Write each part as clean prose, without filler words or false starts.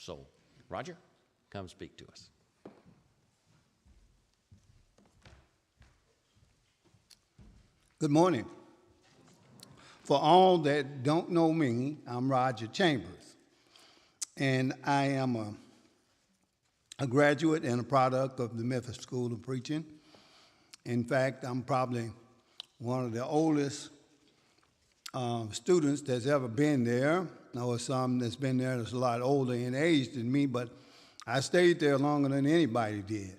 So, Roger, come speak to us. Good morning. For all that don't know me, I'm Roger Chambers, and I am a graduate and a product of the Memphis School of Preaching. In fact, I'm probably one of the oldest students that's ever been there. I know some that's been there that's a lot older in age than me, but I stayed there longer than anybody did.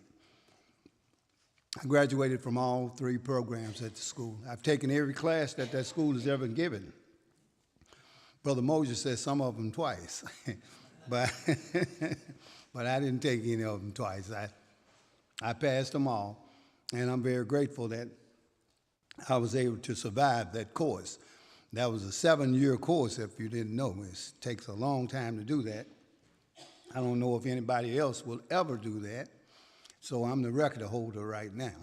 I graduated from all 3 programs at the school. I've taken every class that that school has ever given. Brother Moses said some of them twice, but I didn't take any of them twice. I passed them all, and I'm very grateful that I was able to survive that course. That was a 7-year course, if you didn't know. It takes a long time to do that. I don't know if anybody else will ever do that. So I'm the record holder right now.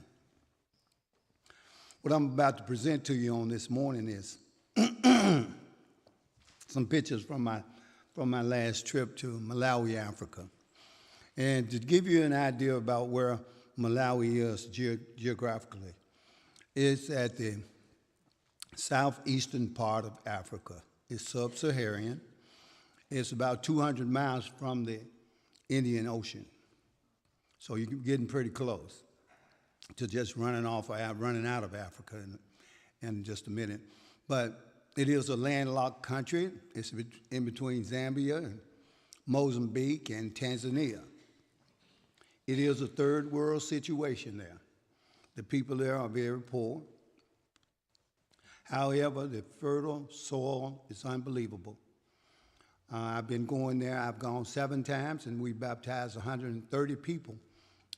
What I'm about to present to you on this morning is some pictures from my last trip to Malawi, Africa. And to give you an idea about where Malawi is geographically, it's at the southeastern part of Africa. It's sub-Saharan. It's about 200 miles from the Indian Ocean. So you're getting pretty close to just running out of Africa in just a minute. But it is a landlocked country. It's in between Zambia and Mozambique and Tanzania. It is a third world situation there. The people there are very poor. However, the fertile soil is unbelievable. I've been going there. I've gone 7 times, and we baptized 130 people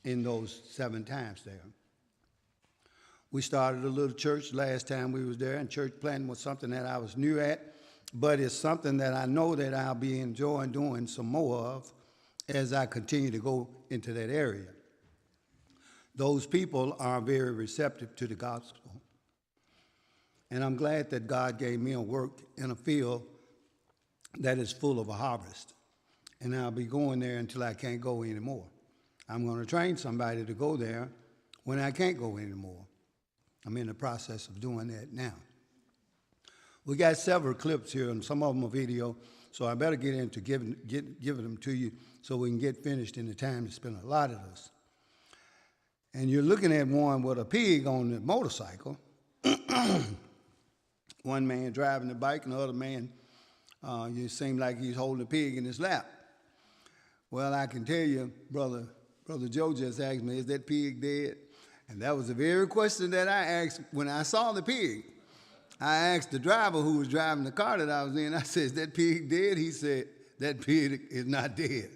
in those 7 times there. We started a little church last time we was there, and church planting was something that I was new at, but it's something that I know that I'll be enjoying doing some more of as I continue to go into that area. Those people are very receptive to the gospel, and I'm glad that God gave me a work in a field that is full of a harvest, and I'll be going there until I can't go anymore. I'm going to train somebody to go there when I can't go anymore. I'm in the process of doing that now. We got several clips here, and some of them are video, so I better get into giving them to you so we can get finished in the time to spend a lot of this. And you're looking at one with a pig on the motorcycle. One man driving the bike, and the other man, you seem like he's holding a pig in his lap. Well, I can tell you, Brother Joe just asked me, is that pig dead? And that was the very question that I asked when I saw the pig. I asked the driver who was driving the car that I was in, I said, is that pig dead? He said, that pig is not dead.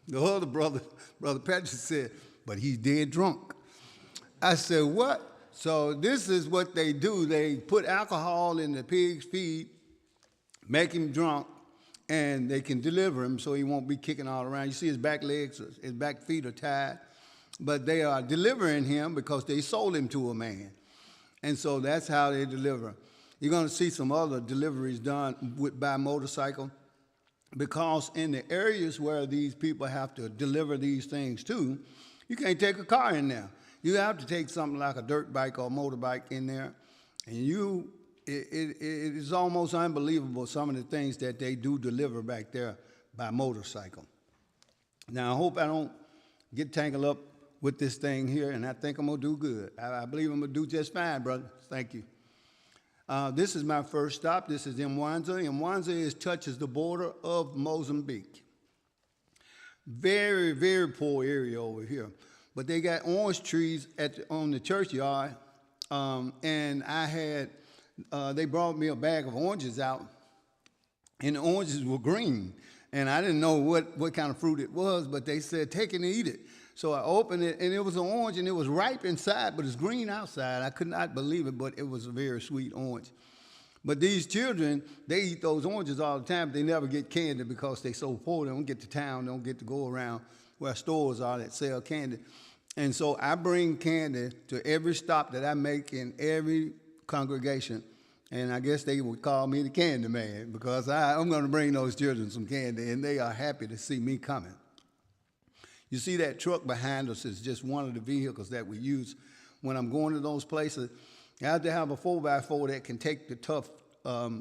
The other brother Patrick said, but he's dead drunk. I said, what? So this is what they do. They put alcohol in the pig's feed, make him drunk, and they can deliver him so he won't be kicking all around. You see his back legs, his back feet are tied, but they are delivering him because they sold him to a man. And so that's how they deliver. You're going to see some other deliveries done by motorcycle, because in the areas where these people have to deliver these things to, you can't take a car in there. You have to take something like a dirt bike or a motorbike in there, and it is almost unbelievable some of the things that they do deliver back there by motorcycle. Now, I hope I don't get tangled up with this thing here, and I think I'm going to do good. I believe I'm going to do just fine, brother. Thank you. This is my first stop. This is Mwanza. Mwanza touches the border of Mozambique. Very, very poor area over here. But they got orange trees on the churchyard, and they brought me a bag of oranges out, and the oranges were green. And I didn't know what kind of fruit it was, but they said, take it and eat it. So I opened it, and it was an orange, and it was ripe inside, but it's green outside. I could not believe it, but it was a very sweet orange. But these children, they eat those oranges all the time, but they never get candy because they're so poor. They don't get to town, they don't get to go around where stores are that sell candy. And so I bring candy to every stop that I make in every congregation, And I guess they would call me the candy man because I'm going to bring those children some candy, and they are happy to see me coming. You see that truck behind us is just one of the vehicles that we use when I'm going to those places. I have to have a 4x4 that can take the tough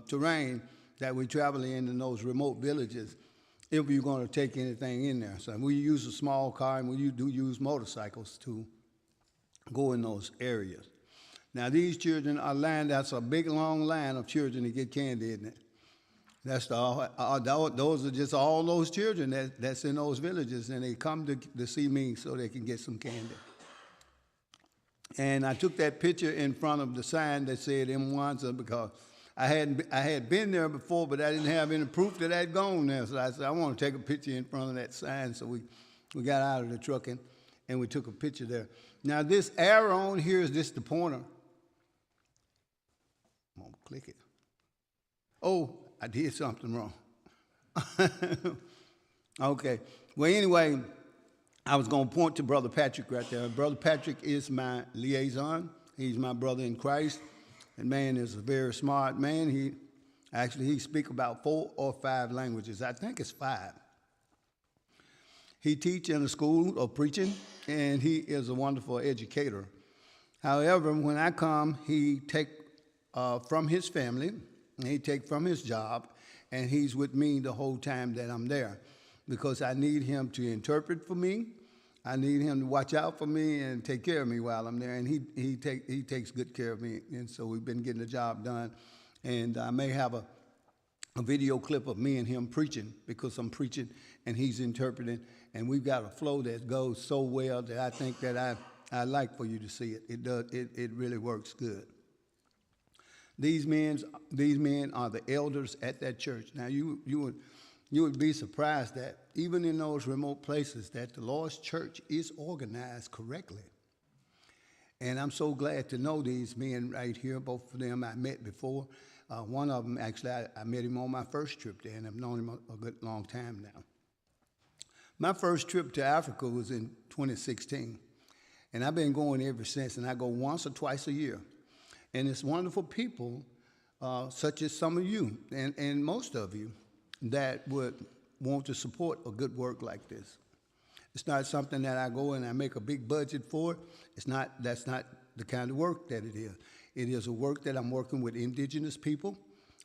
terrain that we travel in those remote villages if you're going to take anything in there. So we use a small car, and we do use motorcycles to go in those areas. Now, these children are lined, that's a big, long line of children to get candy, isn't it? That's those are just all those children that's in those villages, and they come to see me so they can get some candy. And I took that picture in front of the sign that said Mwanza because I had been there before, but I didn't have any proof that I'd gone there. So I said, I want to take a picture in front of that sign. So we got out of the truck and we took a picture there. Now, this arrow on here is just the pointer. I'm going to click it. Oh, I did something wrong. Okay. Well, anyway, I was going to point to Brother Patrick right there. Brother Patrick is my liaison. He's my brother in Christ. And man is a very smart man. He speaks about 4 or 5 languages. I think it's 5. He teaches in a school of preaching, and he is a wonderful educator. However, when I come, he take from his family, and he take from his job, and he's with me the whole time that I'm there because I need him to interpret for me. I need him to watch out for me and take care of me while I'm there, and he takes good care of me, and so we've been getting the job done. And I may have a video clip of me and him preaching because I'm preaching and he's interpreting, and we've got a flow that goes so well that I think that I like for you to see it. It really works good. These men are the elders at that church. Now you would be surprised that even in those remote places that the Lord's church is organized correctly. And I'm so glad to know these men right here. Both of them I met before. One of them, actually, I met him on my first trip there, and I've known him a good long time now. My first trip to Africa was in 2016, and I've been going ever since, and I go once or twice a year. And it's wonderful people, such as some of you, and most of you, that would want to support a good work like this. It's not something that I go and I make a big budget for. That's not the kind of work that it is. It is a work that I'm working with indigenous people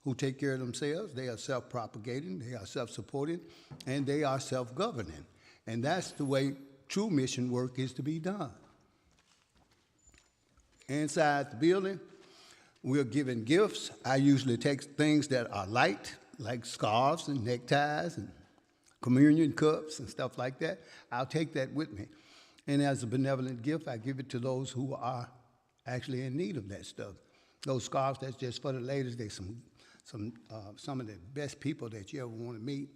who take care of themselves. They are self-propagating, they are self-supporting, and they are self-governing. And that's the way true mission work is to be done. Inside the building, we're giving gifts. I usually take things that are light, like scarves and neckties and communion cups and stuff like that. I'll take that with me. And as a benevolent gift, I give it to those who are actually in need of that stuff. Those scarves, that's just for the ladies. They're some of the best people that you ever want to meet.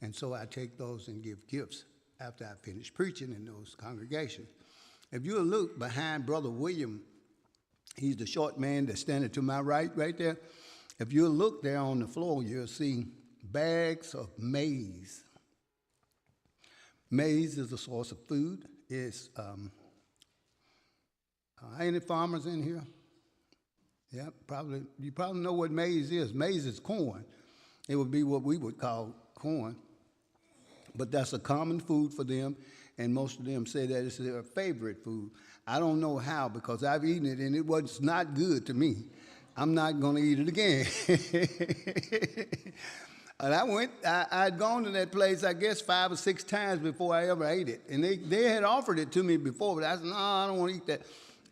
And so I take those and give gifts after I finish preaching in those congregations. If you look behind Brother William, he's the short man that's standing to my right there. If you look there on the floor, you'll see bags of maize. Maize is a source of food. It's any farmers in here? Yeah, probably. You probably know what maize is. Maize is corn. It would be what we would call corn. But that's a common food for them, and most of them say that it's their favorite food. I don't know how, because I've eaten it, and it was not good to me. I'm not going to eat it again. And I'd gone to that place, I guess, 5 or 6 times before I ever ate it. And they had offered it to me before, but I said, no, I don't want to eat that.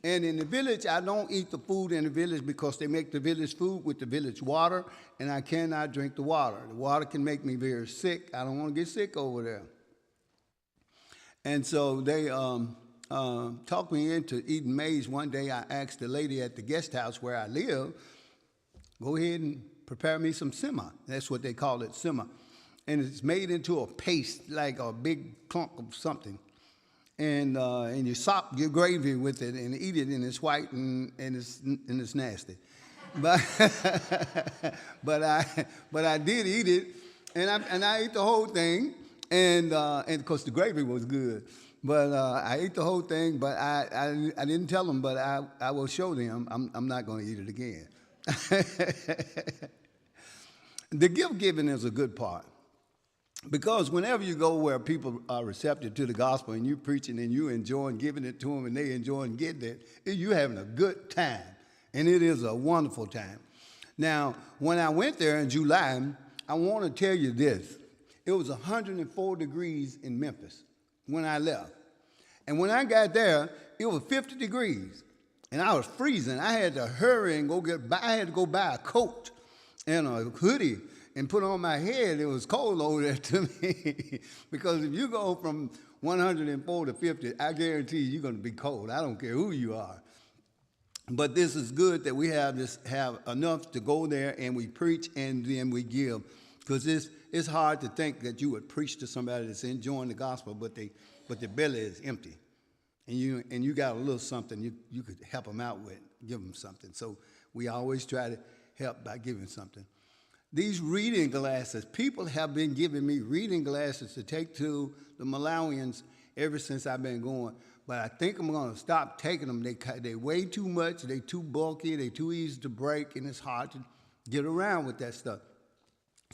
And in the village, I don't eat the food in the village because they make the village food with the village water, and I cannot drink the water. The water can make me very sick. I don't want to get sick over there. And so they talked me into eating maize. One day I asked the lady at the guest house where I live, go ahead and prepare me some sima. That's what they call it, sima. And it's made into a paste, like a big clump of something. And you sop your gravy with it and eat it, and it's white and it's nasty. But but I did eat it, and I ate the whole thing, and of course the gravy was good. But I ate the whole thing, but I didn't tell them, but I will show them. I'm not going to eat it again. The gift giving is a good part. Because whenever you go where people are receptive to the gospel and you preaching and you enjoying giving it to them and they enjoying getting it, you're having a good time. And it is a wonderful time. Now, when I went there in July, I want to tell you this. It was 104 degrees in Memphis when I left. And when I got there, it was 50 degrees. And I was freezing. I had to hurry and I had to go buy a coat and a hoodie and put on my head. It was cold over there to me. Because if you go from 104 to 50, I guarantee you're going to be cold. I don't care who you are. But this is good that we have enough to go there and we preach and then we give. Because it's hard to think that you would preach to somebody that's enjoying the gospel, but their belly is empty. And you got a little something you could help them out with, give them something. So we always try to help by giving something. These reading glasses, people have been giving me reading glasses to take to the Malawians ever since I've been going. But I think I'm going to stop taking them. They weigh too much, they too bulky, they too easy to break, and it's hard to get around with that stuff.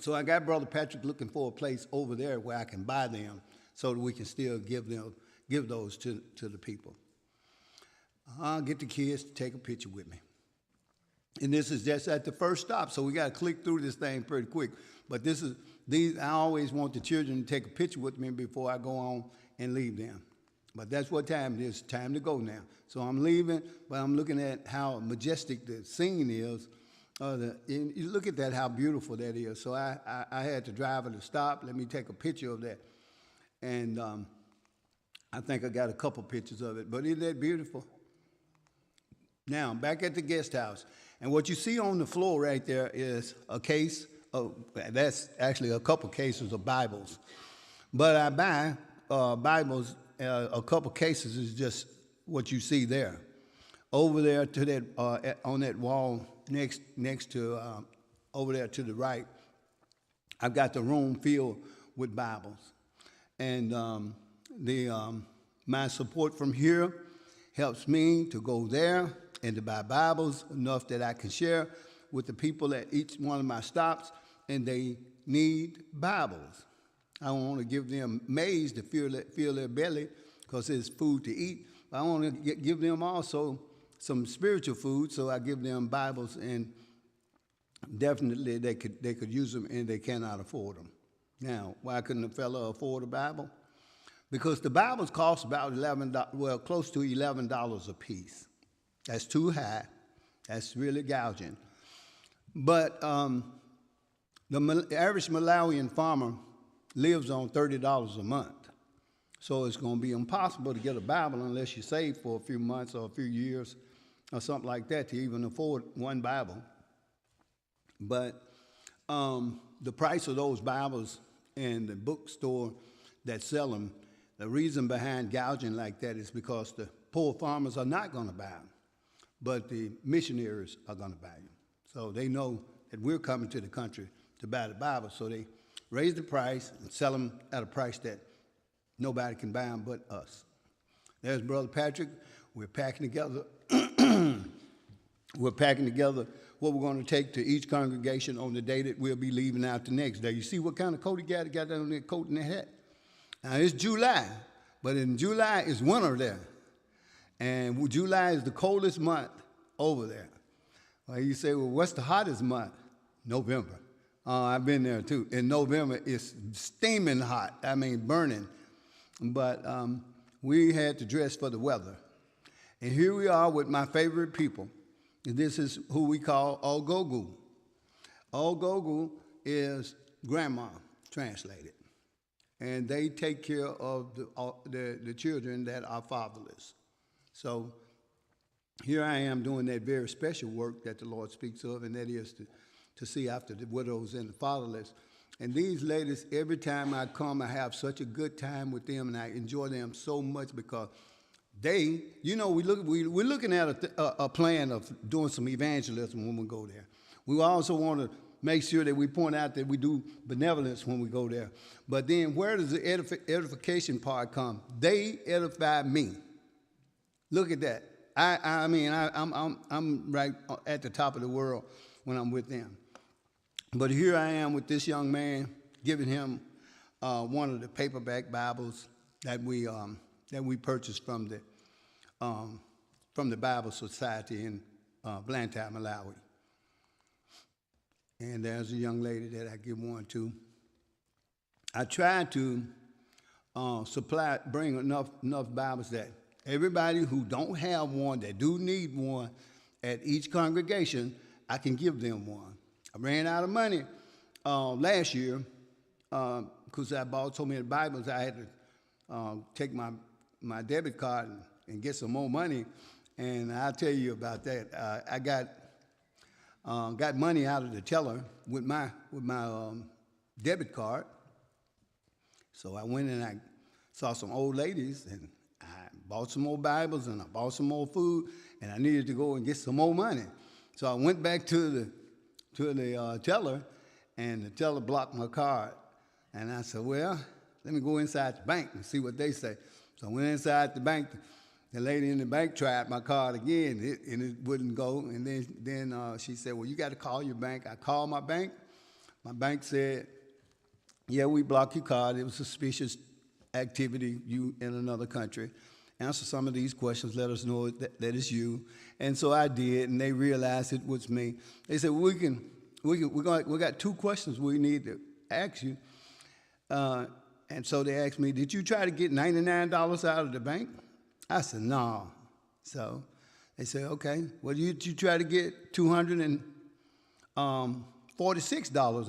So I got Brother Patrick looking for a place over there where I can buy them so that we can still give those to the people. I'll get the kids to take a picture with me. And this is just at the first stop, so we got to click through this thing pretty quick. But I always want the children to take a picture with me before I go on and leave them. But that's what time it is, time to go now. So I'm leaving, but I'm looking at how majestic the scene is. And you look at that, how beautiful that is. So I had to drive to stop. Let me take a picture of that. And I think I got a couple pictures of it. But isn't that beautiful? Now, back at the guest house. And what you see on the floor right there is a case of, that's actually a couple cases of Bibles. But I buy Bibles, a couple cases is just what you see there. Over there to that, on that wall next to, over there to the right, I've got the room filled with Bibles. And my support from here helps me to go there and to buy Bibles enough that I can share with the people at each one of my stops, and they need Bibles. I don't want to give them maize to fill their belly because it's food to eat. But I want to give them also some spiritual food, so I give them Bibles, and definitely they could use them, and they cannot afford them. Now, why couldn't a fellow afford a Bible? Because the Bibles cost about close to $11 a piece. That's too high. That's really gouging. But the average Malawian farmer lives on $30 a month. So it's going to be impossible to get a Bible unless you save for a few months or a few years or something like that to even afford one Bible. But the price of those Bibles in the bookstore that sell them, the reason behind gouging like that is because the poor farmers are not going to buy them, but the missionaries are going to buy them. So they know that we're coming to the country to buy the Bible, so they raise the price and sell them at a price that nobody can buy them but us. There's Brother Patrick. We're packing together. We're packing together what we're going to take to each congregation on the day that we'll be leaving out the next day. You see what kind of coat he got? He got that on that coat and that hat. Now, it's July, but in July, it's winter there. And July is the coldest month over there. Well, you say, well, what's the hottest month? November. I've been there, too. In November, it's steaming hot. I mean, burning. But we had to dress for the weather. And here we are with my favorite people. And this is who we call Ogogo. Ogogo is grandma, translated. And they take care of the children that are fatherless. So here I am doing that very special work that the Lord speaks of, and that is to see after the widows and the fatherless. And these ladies, every time I come, I have such a good time with them, and I enjoy them so much because they, you know, we're looking at a plan of doing some evangelism when we go there. We also want to make sure that we point out that we do benevolence when we go there. But then where does the edification part come? They edify me. Look at that. I'm right at the top of the world when I'm with them. But here I am with this young man, giving him one of the paperback Bibles that we purchased from the Bible Society in Blantyre, Malawi. And there's a young lady that I give one to. I tried to bring enough Bibles that everybody who don't have one, that do need one, at each congregation, I can give them one. I ran out of money last year because I bought so many Bibles. I had to take my debit card and get some more money, and I'll tell you about that. I got money out of the teller with my debit card. So I went and I saw some old ladies, and I bought some more Bibles, and I bought some more food, and I needed to go and get some more money. So I went back to the teller, and the teller blocked my card. And I said, well, let me go inside the bank and see what they say. So I went inside the bank. The lady in the bank tried my card again, and it wouldn't go. And then she said, well, you got to call your bank. I called my bank. My bank said, yeah, we blocked your card. It was suspicious activity, you in another country. Answer some of these questions, let us know that it's you. And so I did, and they realized it was me. They said, we got 2 questions we need to ask you. And so they asked me, did you try to get $99 out of the bank? I said, no. So they said, okay, well, you try to get $246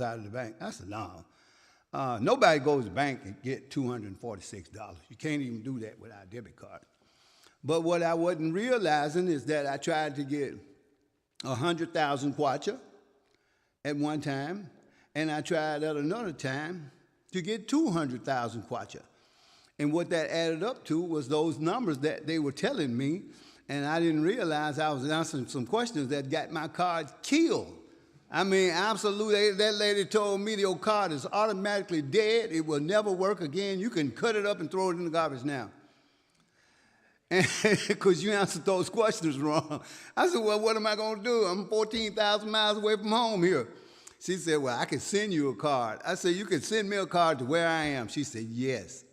out of the bank? I said, no. Nobody goes to the bank and get $246. You can't even do that without a debit card. But what I wasn't realizing is that I tried to get 100,000 kwacha at one time, and I tried at another time to get 200,000 kwacha. And what that added up to was those numbers that they were telling me, and I didn't realize I was answering some questions that got my card killed. I mean, absolutely, that lady told me your card is automatically dead. It will never work again. You can cut it up and throw it in the garbage now. Because you answered those questions wrong. I said, well, what am I going to do? I'm 14,000 miles away from home here. She said, well, I can send you a card. I said, you can send me a card to where I am. She said, yes.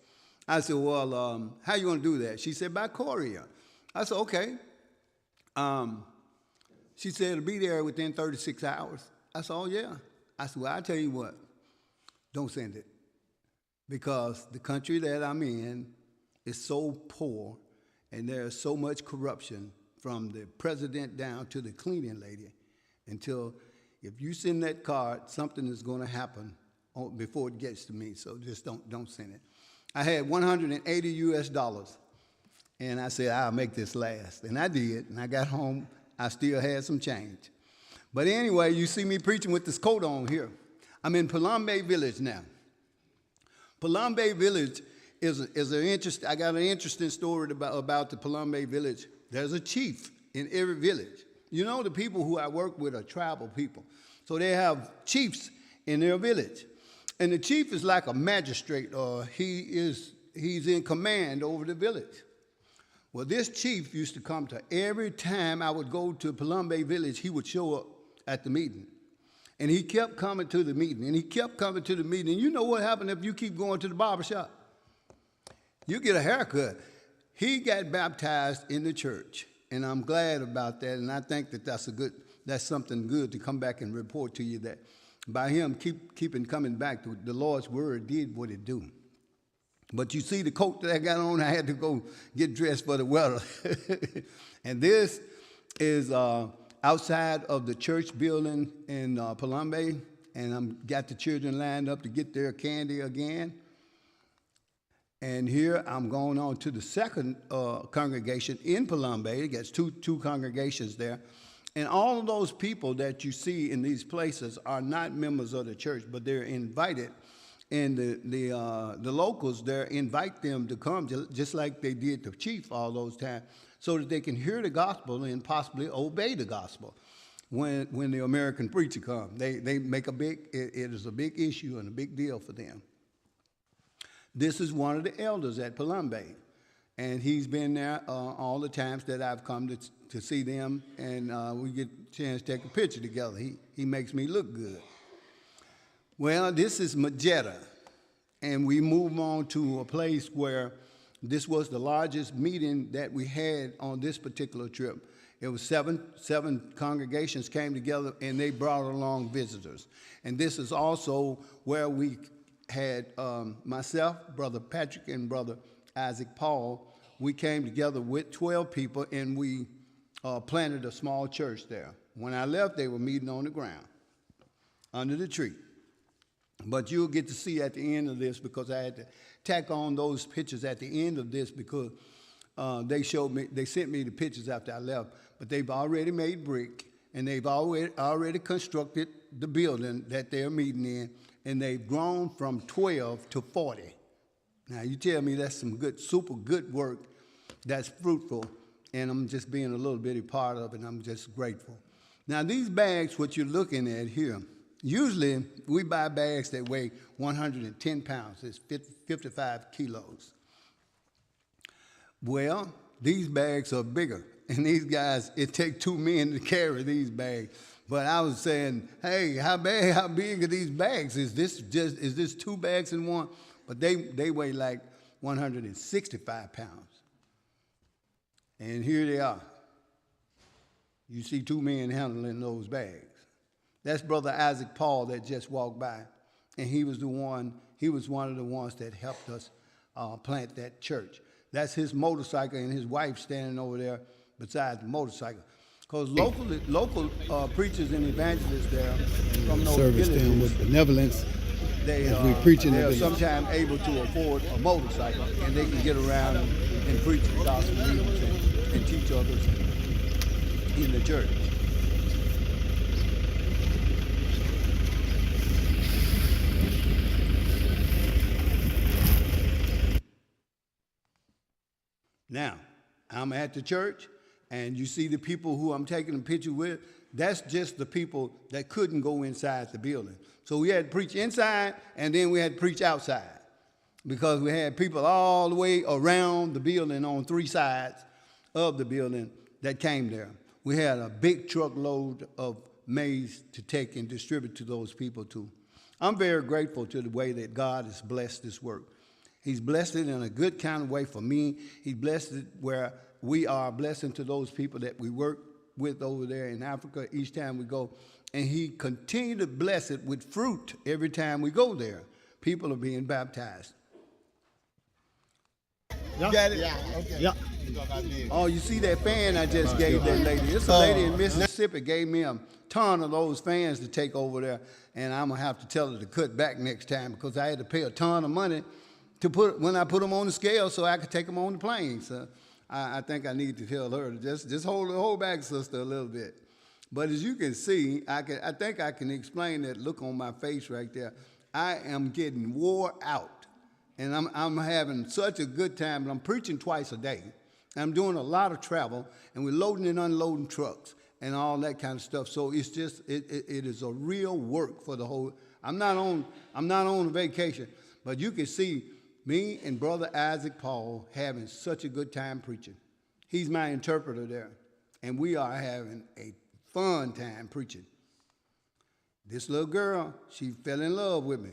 I said, well, how you going to do that? She said, by courier. I said, okay. She said, it'll be there within 36 hours. I said, oh, yeah. I said, well, I'll tell you what, don't send it. Because the country that I'm in is so poor, and there's so much corruption from the president down to the cleaning lady, until if you send that card, something is going to happen before it gets to me. So just don't send it. I had $180 US, and I said, I'll make this last. And I did, and I got home. I still had some change. But anyway, you see me preaching with this coat on here. I'm in Palambe Village now. Palambe Village is an interesting, I got an interesting story about the Palambe Village. There's a chief in every village. You know, the people who I work with are tribal people. So they have chiefs in their village. And the chief is like a magistrate, or he's in command over the village. Well, this chief used to come to every time I would go to Palambe Village, he would show up at the meeting. And he kept coming to the meeting, and he kept coming to the meeting. And you know what happened if you keep going to the barbershop? You get a haircut. He got baptized in the church, and I'm glad about that, and I think that that's something good to come back and report to you, that by him keeping coming back, the Lord's word did what it do. But you see the coat that I got on, I had to go get dressed for the weather. And this is outside of the church building in Palambe, and I've got the children lined up to get their candy again. And here I'm going on to the second congregation in Palambe. It gets two congregations there. And all of those people that you see in these places are not members of the church, but they're invited. And the locals there invite them to come, just like they did the chief all those times, so that they can hear the gospel and possibly obey the gospel when the American preacher comes. They make it is a big issue and a big deal for them. This is one of the elders at Palambe. And he's been there all the times that I've come to see them, and we get a chance to take a picture together. He makes me look good. Well, this is Majetta, and we move on to a place where this was the largest meeting that we had on this particular trip. It was seven congregations came together, and they brought along visitors. And this is also where we had myself, Brother Patrick, and Brother Isaac Paul. We came together with 12 people, and we planted a small church there. When I left, they were meeting on the ground, under the tree. But you'll get to see at the end of this, because I had to tack on those pictures at the end of this, because they sent me the pictures after I left. But they've already made brick, and they've already constructed the building that they're meeting in, and they've grown from 12 to 40. Now, you tell me that's some good, super good work that's fruitful, and I'm just being a little bitty part of it, and I'm just grateful. Now, these bags, what you're looking at here, usually we buy bags that weigh 110 pounds. It's 55 kilos. Well, these bags are bigger, and these guys, it takes 2 men to carry these bags. But I was saying, hey, how big are these bags? Is this 2 bags in one? But they weigh like 165 pounds. And here they are. You see 2 men handling those bags. That's Brother Isaac Paul that just walked by. And he was one of the ones that helped us plant that church. That's his motorcycle, and his wife standing over there beside the motorcycle. Because local preachers and evangelists there from those service villages, them with benevolence. they are sometimes able to afford a motorcycle, and they can get around and preach the gospel and teach others in the church. Now, I'm at the church, and you see the people who I'm taking a picture with. That's just the people that couldn't go inside the building. So we had to preach inside, and then we had to preach outside, because we had people all the way around the building on 3 sides of the building that came there. We had a big truckload of maize to take and distribute to those people too. I'm very grateful to the way that God has blessed this work. He's blessed it in a good kind of way for me. He blessed it where we are a blessing to those people that we work with over there in Africa each time we go. And he continued to bless it with fruit every time we go there. People are being baptized. Yeah. Got it? Yeah. Okay. Yeah. Oh, you see that fan I just gave that lady? It's a lady in Mississippi gave me a ton of those fans to take over there, and I'm going to have to tell her to cut back next time, because I had to pay a ton of money to when I put them on the scale so I could take them on the plane. So I think I need to tell her to just hold back, sister, a little bit. But as you can see, I think I can explain that look on my face right there. I am getting wore out, and I'm having such a good time. And I'm preaching twice a day. I'm doing a lot of travel, and we're loading and unloading trucks and all that kind of stuff. So it's just it is a real work for the whole. I'm not on a vacation, but you can see me and Brother Isaac Paul having such a good time preaching. He's my interpreter there, and we are having a fun time preaching. This little girl, she fell in love with me.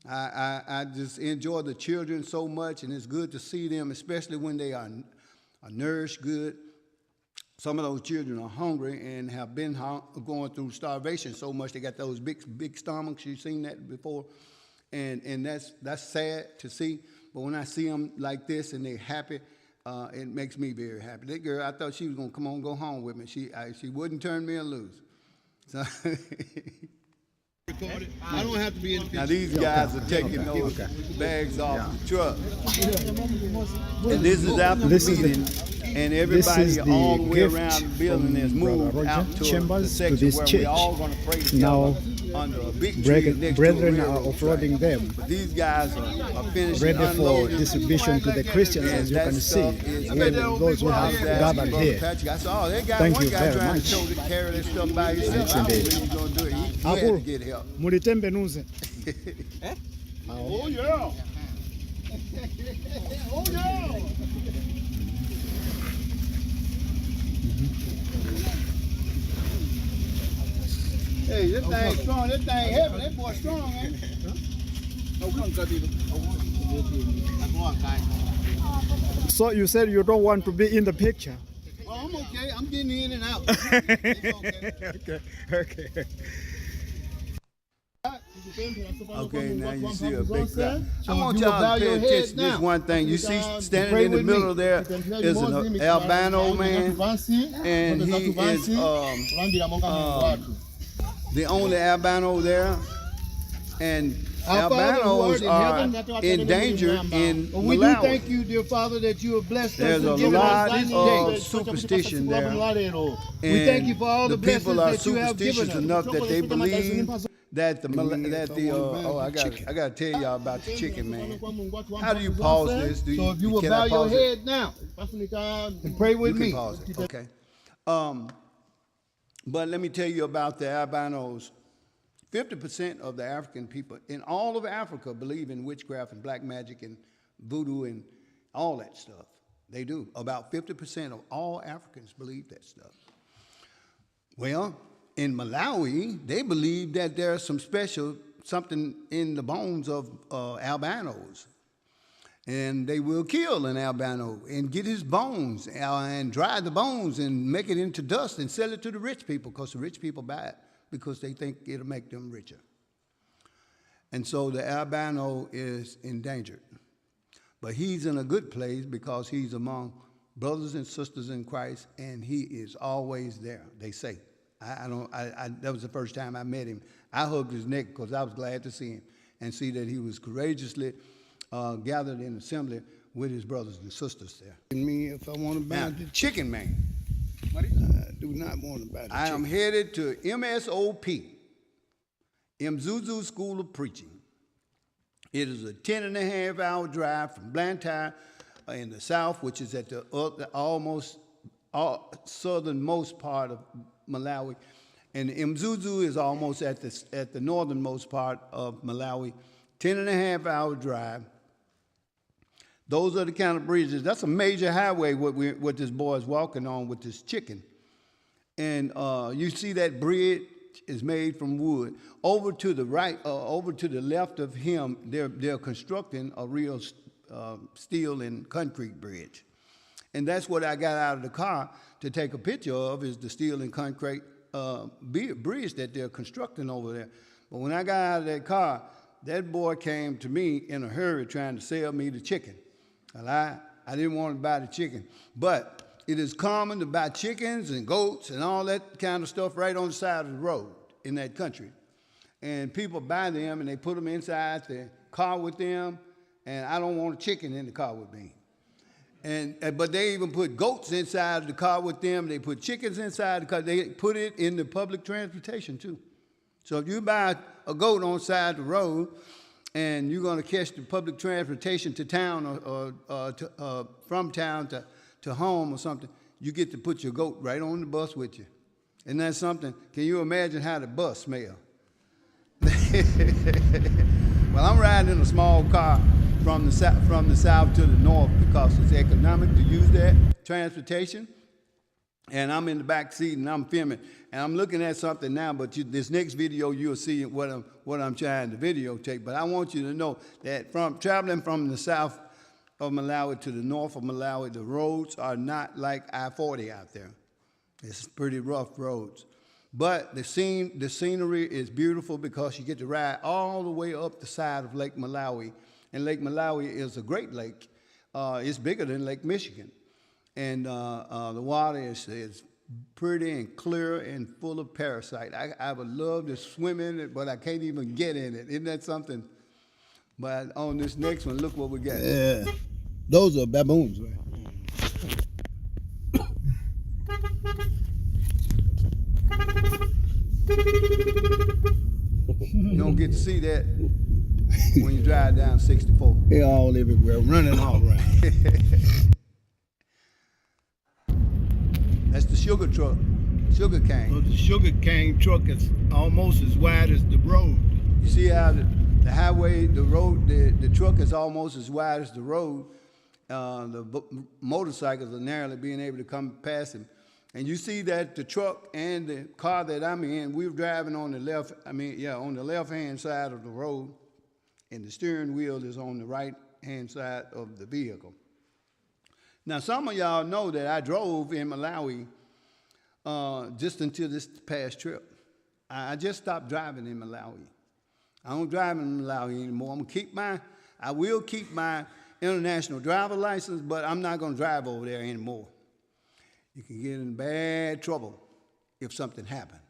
I just enjoy the children so much, and it's good to see them, especially when they are nourished good. Some of those children are hungry and have been going through starvation so much. They got those big stomachs. You've seen that before. And that's sad to see. But when I see them like this and they're happy, it makes me very happy. That girl, I thought she was going to come on and go home with me. She wouldn't turn me loose. So I don't have to be in the picture. now these guys are taking those bags off the truck. And this is after the meeting. And everybody all the way around the building is moved out to the section where we're all going to pray together under a big tree next brethren to a are offloading them, But these guys are finishing ready for unloading. distribution to the Christians, And as you that can stuff see, is and those who have gathered here. Patrick, I saw, they got Thank one you guy very trying much. to show to carry this stuff by himself. Yes, I don't indeed. think he's going to do it. He had to get help. Mulitembe nuze. Oh, yeah. Oh, yeah. That thing strong. That thing heavy. That boy strong, ain't it? So you said you don't want to be in the picture. Oh, I'm okay. I'm getting in and out. It's okay. Okay. Okay, now you see a big crowd. So I want you will y'all bow to pay your head attention to this now. one thing. You see standing in the with me. middle there You can tell is the an Muslim is albino man, Vansi, and he is the only albino there. And Our Father who albinos art in are heaven, that's what I endangered tell them in we do Malawi. thank you, dear Father, that you have blessed There's us a and given lot us this of day. superstition there. We thank you for all the blessings people are that you have given superstitious us. enough that they believe that I got to tell y'all about the chicken, man. How do you pause this? Do So if you will can I bow your pause it? head now and pray with You me. can pause it. Okay. But let me tell you about the albinos. 50% of the African people in all of Africa believe in witchcraft and black magic and voodoo and all that stuff. They do. About 50% of all Africans believe that stuff. Well, in Malawi, they believe that there's something in the bones of albinos. And they will kill an albino and get his bones and dry the bones and make it into dust and sell it to the rich people, because the rich people buy it because they think it'll make them richer. And so the albino is endangered. But he's in a good place because he's among brothers and sisters in Christ, and he is always there, they say. That was the first time I met him. I hugged his neck because I was glad to see him and see that he was courageously gathered in assembly with his brothers and sisters there. Me, if I want to buy the chicken man. I do not want to buy the chicken. I am headed to MSOP, Mzuzu School of Preaching. It is a 10.5-hour drive from Blantyre in the south, which is at the almost southernmost part of Malawi, and Mzuzu is almost at the northernmost part of Malawi. 10.5-hour drive. Those are the kind of bridges. That's a major highway what this boy is walking on with this chicken. And you see that bridge is made from wood. Over to the right, over to the left of him, they're constructing a real steel and concrete bridge. And that's what I got out of the car to take a picture of, is the steel and concrete bridge that they're constructing over there. But when I got out of that car, that boy came to me in a hurry trying to sell me the chicken. And I didn't want to buy the chicken. But it is common to buy chickens and goats and all that kind of stuff right on the side of the road in that country. And people buy them and they put them inside the car with them, and I don't want a chicken in the car with me. But they even put goats inside the car with them. They put chickens inside the car. They put it in the public transportation too. So if you buy a goat on the side of the road and you're going to catch the public transportation to town or from town to home or something, you get to put your goat right on the bus with you. Isn't that something? Can you imagine how the bus smells? Well, I'm riding in a small car from the south to the north because it's economic to use that transportation. And I'm in the back seat and I'm filming. And I'm looking at something now, but this next video you'll see what I'm trying to videotape. But I want you to know that traveling from the south of Malawi to the north of Malawi, the roads are not like I-40 out there. It's pretty rough roads. But the scenery is beautiful because you get to ride all the way up the side of Lake Malawi. And Lake Malawi is a great lake. It's bigger than Lake Michigan. And the water is pretty and clear and full of parasites. I would love to swim in it, but I can't even get in it. Isn't that something? But on this next one, look what we got. Yeah, those are baboons, right? You don't get to see that when you drive down 64. They're all everywhere, running all around. That's the sugar truck, sugar cane. So the sugar cane truck is almost as wide as the road. You see how the highway, the road, the truck is almost as wide as the road. The motorcycles are narrowly being able to come past him. And you see that the truck and the car that I'm in, we were driving on the on the left-hand side of the road, and the steering wheel is on the right-hand side of the vehicle. Now, some of y'all know that I drove in Malawi just until this past trip. I just stopped driving in Malawi. I don't drive in Malawi anymore. I will keep my international driver license, but I'm not going to drive over there anymore. You can get in bad trouble if something happened.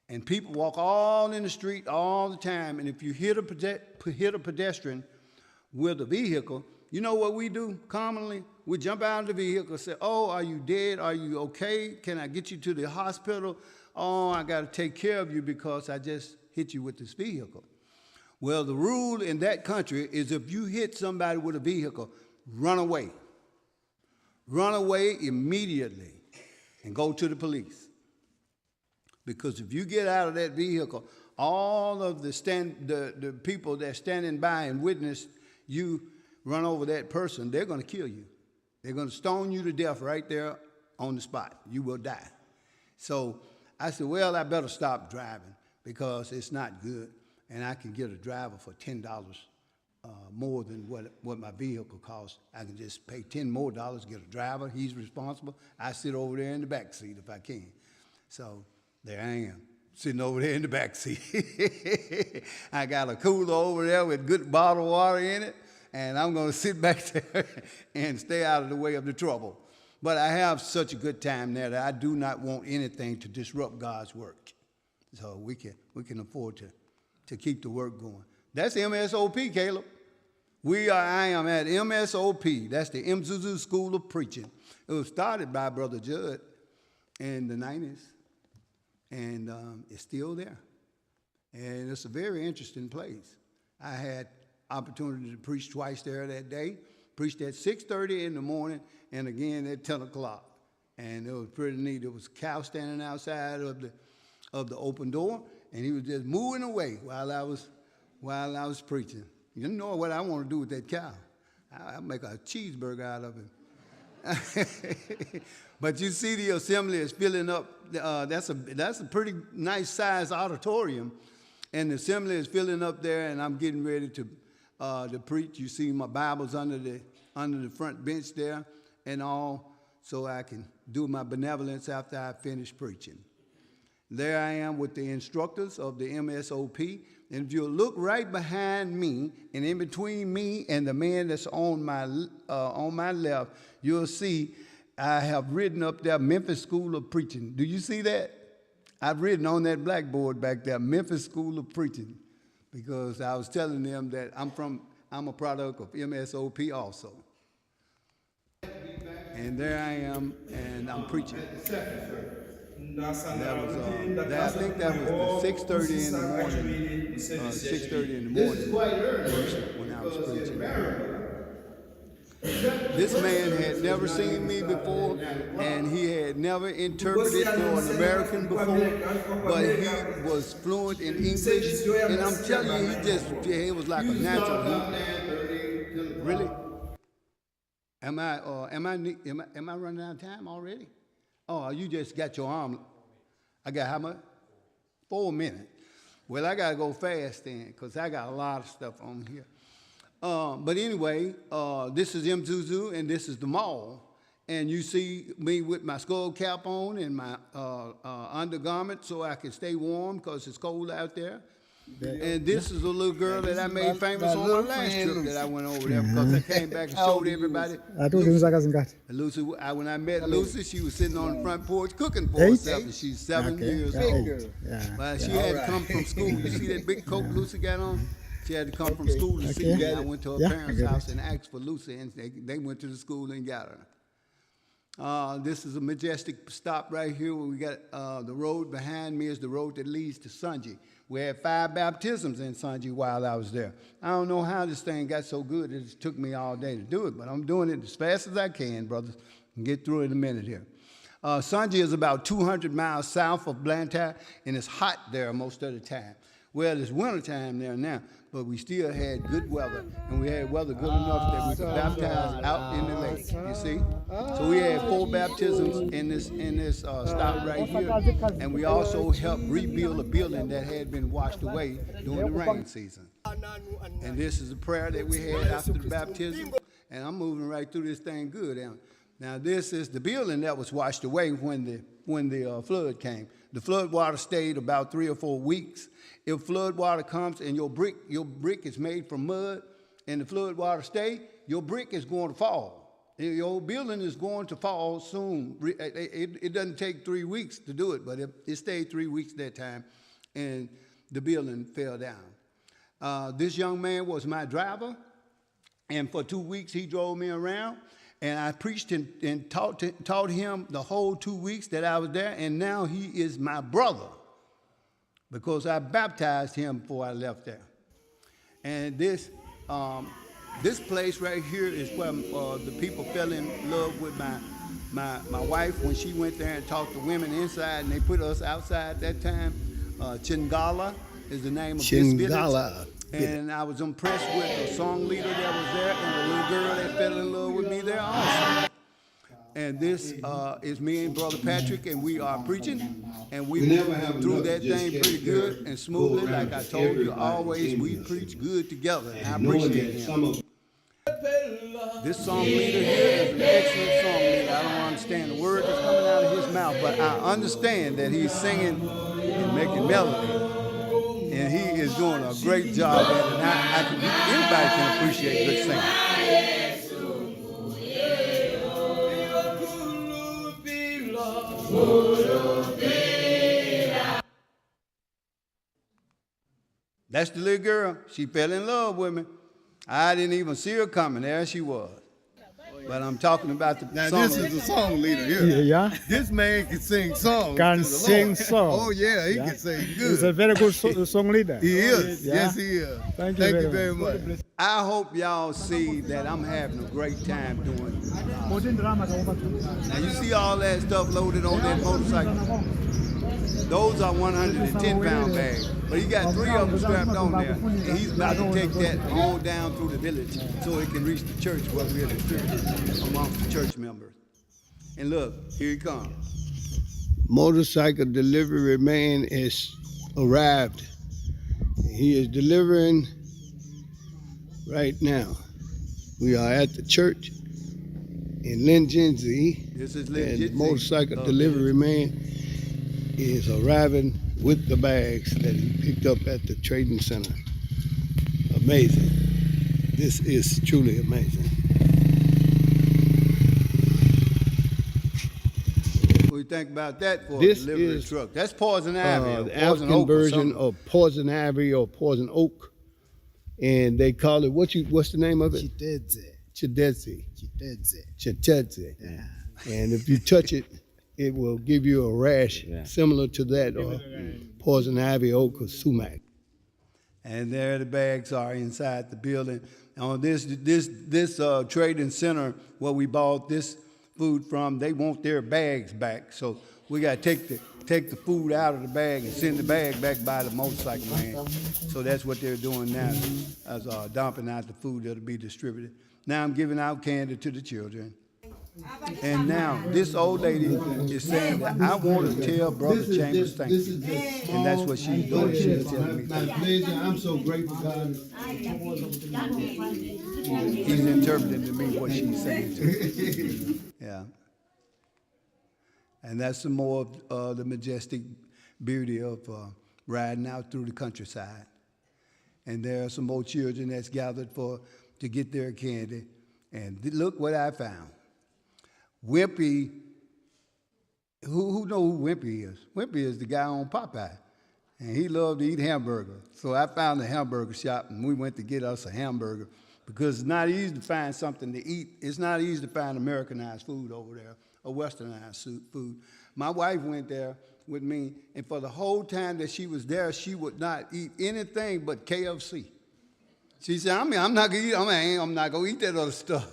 And people walk all in the street all the time, and if you hit a pedestrian with a vehicle, you know what we do commonly? We jump out of the vehicle and say, oh, are you dead? Are you okay? Can I get you to the hospital? Oh, I got to take care of you because I just hit you with this vehicle. Well, the rule in that country is if you hit somebody with a vehicle, run away. Run away immediately and go to the police. Because if you get out of that vehicle, all of the people that's standing by and witness you run over that person, they're going to kill you. They're going to stone you to death right there on the spot. You will die. So I said, well, I better stop driving because it's not good. And I can get a driver for $10 more than what my vehicle costs. I can just pay $10 more, get a driver. He's responsible. I sit over there in the back seat if I can. So there I am, sitting over there in the back seat. I got a cooler over there with good bottled water in it, and I'm going to sit back there and stay out of the way of the trouble. But I have such a good time there that I do not want anything to disrupt God's work. So we can afford to keep the work going. That's MSOP, Caleb. I am at MSOP. That's the Mzuzu School of Preaching. It was started by Brother Judd in the 90s, and it's still there. And it's a very interesting place. I had opportunity to preach twice there that day. Preached at 6:30 in the morning and again at 10 o'clock. And it was pretty neat. There was a cow standing outside of the open door, and he was just moving away while I was preaching. You know what I want to do with that cow? I'll make a cheeseburger out of him. But you see the assembly is filling up. That's a pretty nice sized auditorium, and the assembly is filling up there, and I'm getting ready to preach. You see my Bibles under the front bench there and all, so I can do my benevolence after I finish preaching. There I am with the instructors of the MSOP. And if you look right behind me and in between me and the man that's on my left, you'll see I have written up there Memphis School of Preaching. Do you see that? I've written on that blackboard back there, Memphis School of Preaching, because I was telling them that I'm a product of MSOP also. And there I am, and I'm preaching. I think that was 6:30 in the morning. 6:30 in the morning when I was preaching. This man had never seen me before, and he had never interpreted for an American before, but he was fluent in English, and I'm telling you, he was like a natural. Really? Am I running out of time already? Oh, you just got your arm. I got how much? 4 minutes. Well, I got to go fast then because I got a lot of stuff on here. But anyway, this is Mzuzu, and this is the mall. And you see me with my skull cap on and my undergarment so I can stay warm because it's cold out there. And this is a little girl that I made famous on my last trip that I went over there because I came back and showed everybody. Lucy, when I met Lucy, she was sitting on the front porch cooking for herself, and she's 7 years old. But she had to come from school. You see that big coat Lucy got on? She had to come from school to see me. I went to her parents' house and asked for Lucy, and they went to the school and got her. This is a majestic stop right here where we got the road behind me is the road that leads to Sanji. We had 5 baptisms in Sanji while I was there. I don't know how this thing got so good that it took me all day to do it, but I'm doing it as fast as I can, brothers, and get through it in a minute here. Sanji is about 200 miles south of Blantyre, and it's hot there most of the time. Well, it's wintertime there now, but we still had good weather, and we had weather good enough that we could baptize out in the lake. You see, so we had 4 baptisms in this stop right here, and we also helped rebuild a building that had been washed away during the rain season. And this is a prayer that we had after the baptism, and I'm moving right through this thing good. Now this is the building that was washed away when the flood came. The flood water stayed about 3 or 4 weeks. If flood water comes and your brick is made from mud, and the flood water stay, your brick is going to fall. Your building is going to fall soon. It doesn't take 3 weeks to do it, but it stayed 3 weeks that time, and the building fell down. This young man was my driver, and for 2 weeks he drove me around, and I preached and taught him the whole 2 weeks that I was there, and now he is my brother, because I baptized him before I left there. And this place right here is where the people fell in love with my wife when she went there and taught the women inside, and they put us outside that time. Chingala is the name of this village. And I was impressed with the song leader that was there and the little girl that fell in love with me there also. And this is me and Brother Patrick, and we are preaching, and we moved through that thing pretty good and smoothly. Like I told you, always we preach good together, and I appreciate him. This song leader here is an excellent song leader. I don't understand the words that's coming out of his mouth, but I understand that he's singing and making melody. And he is doing a great job at it. And anybody can appreciate good singing. That's the little girl. She fell in love with me. I didn't even see her coming. There she was. But I'm talking about the Now song. this is the song leader here. Yeah. This man can sing songs. Can to the sing Lord. songs. Oh yeah, he Yeah. can sing He's a good. very good song leader. He is. Yeah. Yes, he is. Thank you very much. I hope y'all see that I'm having a great time doing it. Now you see all that stuff loaded on that motorcycle? Those are 110-pound bags. But he got 3 of them strapped on there. And he's about to take that on down through the village so it can reach the church where we're distributed amongst the church members. And look, here he comes. Motorcycle delivery man is arrived. He is delivering right now. We are at the church in Lingenzi. This is And legit. the motorcycle delivery man is arriving with the bags that he picked up at the trading center. Amazing. This is truly amazing. What do you think about that for This a delivery is, truck? That's poison ivy, or The poison African oak or version something. of poison ivy or poison oak, and they call it what's the name of it? Chidedze. Chidedze. And if you touch it, it will give you a rash similar to that or poison ivy, oak, or sumac. And there the bags are inside the building. On this trading center where we bought this food from, they want their bags back. So we got to take the food out of the bag and send the bag back by the motorcycle man. So that's what they're doing now, as dumping out the food that'll be distributed. Now I'm giving out candy to the children. And now this old lady is saying that I want to tell Brother Chambers thank you. And that's what she's doing. She's telling me thank you. I'm so grateful, God. He's interpreting to me what she's saying to me. Yeah. And that's some more of the majestic beauty of riding out through the countryside. And there are some more children that's gathered to get their candy. And look what I found. Wimpy, who know who Wimpy is? Wimpy is the guy on Popeye, and he loved to eat hamburger. So I found a hamburger shop, and we went to get us a hamburger because it's not easy to find something to eat. It's not easy to find Americanized food over there or Westernized food. My wife went there with me, and for the whole time that she was there, she would not eat anything but KFC. She said, I'm not gonna eat that other stuff.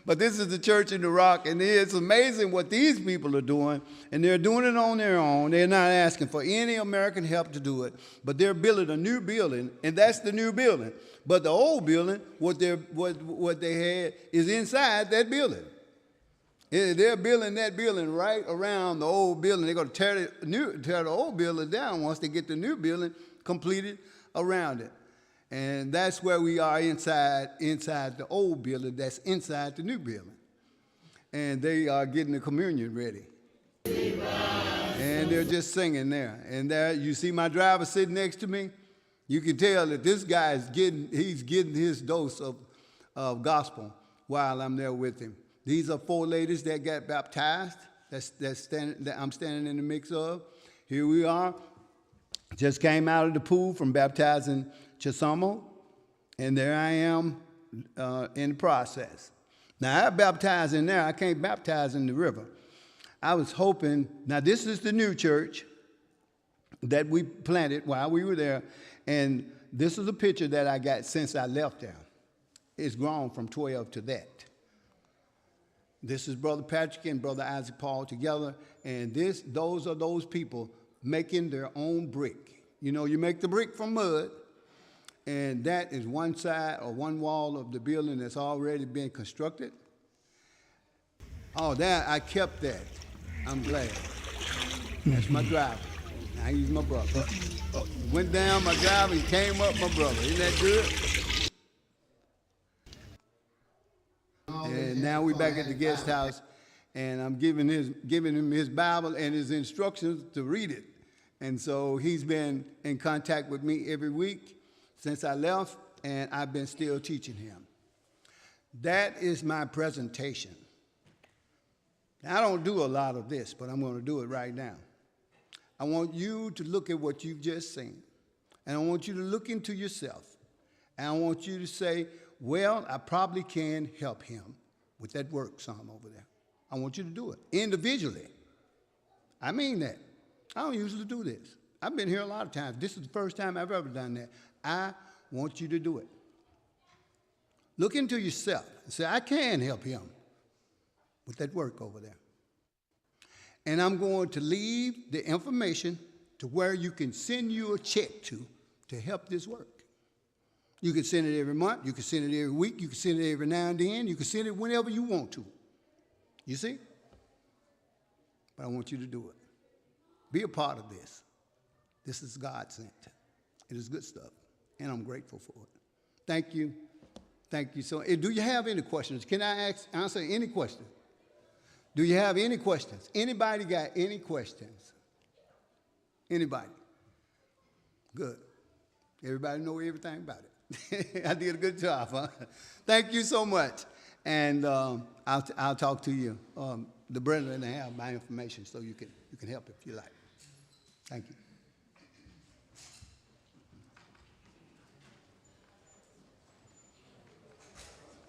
But this is the church in the rock, and it's amazing what these people are doing, and they're doing it on their own. They're not asking for any American help to do it, but they're building a new building, and that's the new building. But the old building, what they had is inside that building. They're building that building right around the old building. They're going to tear the old building down once they get the new building completed around it. And that's where we are inside the old building that's inside the new building. And they are getting the communion ready. And they're just singing there. And there, you see my driver sitting next to me? You can tell that this guy is getting his dose of gospel while I'm there with him. These are 4 ladies that got baptized that I'm standing in the mix of. Here we are. Just came out of the pool from baptizing Chisamo, and there I am in the process. Now, I baptize in there. I can't baptize in the river. I was hoping, now this is the new church that we planted while we were there, and this is a picture that I got since I left there. It's grown from 12 to that. This is Brother Patrick and Brother Isaac Paul together, and those are those people making their own brick. You know, you make the brick from mud, and that is one side or one wall of the building that's already been constructed. Oh, that I kept that. I'm glad. That's my driver. Now he's my brother. Went down my driver, he came up my brother. Isn't that good? And now we're back at the guest house, and I'm giving him his Bible and his instructions to read it. And so he's been in contact with me every week since I left, and I've been still teaching him. That is my presentation. Now, I don't do a lot of this, but I'm going to do it right now. I want you to look at what you've just seen, and I want you to look into yourself, and I want you to say, well, I probably can help him with that work some over there. I want you to do it individually. I mean that. I don't usually do this. I've been here a lot of times. This is the first time I've ever done that. I want you to do it. Look into yourself and say, I can help him with that work over there. And I'm going to leave the information to where you can send you a check to help this work. You can send it every month. You can send it every week. You can send it every now and then. You can send it whenever you want to. You see? But I want you to do it. Be a part of this. This is God sent. It is good stuff, and I'm grateful for it. Thank you. Thank you. So, do you have any questions? Can I answer any questions? Do you have any questions? Anybody got any questions? Anybody? Good. Everybody know everything about it. I did a good job, huh? Thank you so much. And I'll talk to you. The brethren have my information, so you can help if you like. Thank you.